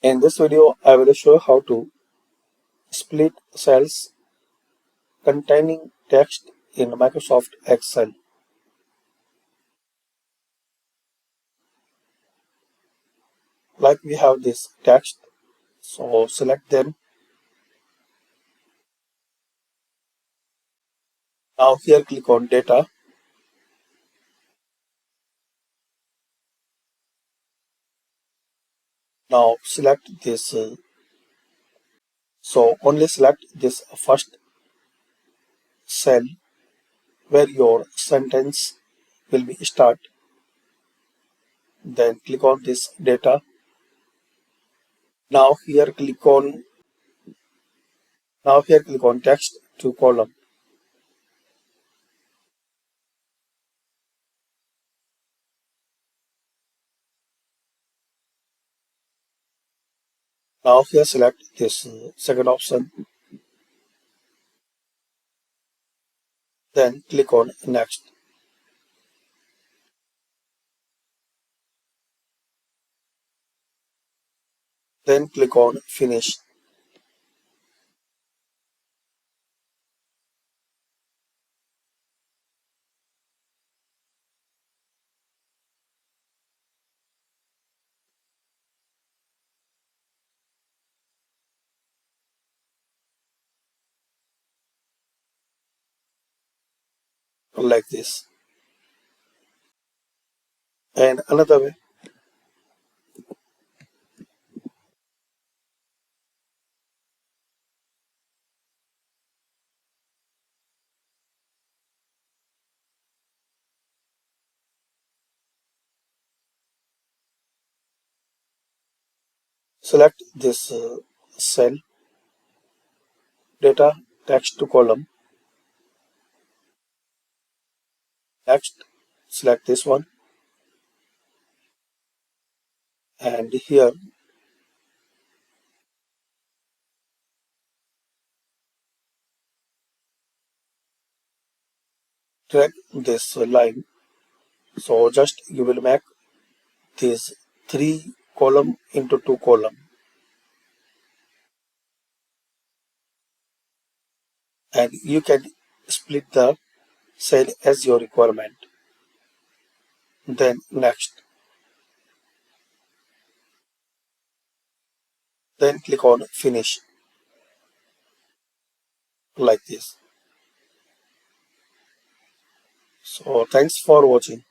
In this video, I will show how to split cells containing text in Microsoft Excel. Like we have this text, so select them. Now here click on data. Now select this. So only select this first cell where your sentence will be start. Then click on this data. Now here click on text to column. Now here select this second option. Then click on next. Then click on finish. Like this. And another way, select this cell, data, text to column. Next, select this one. And here, drag this line. So just you will make these three column into two column. And you can split the cell as your requirement. Then next. Then click on finish. Like this. So thanks for watching.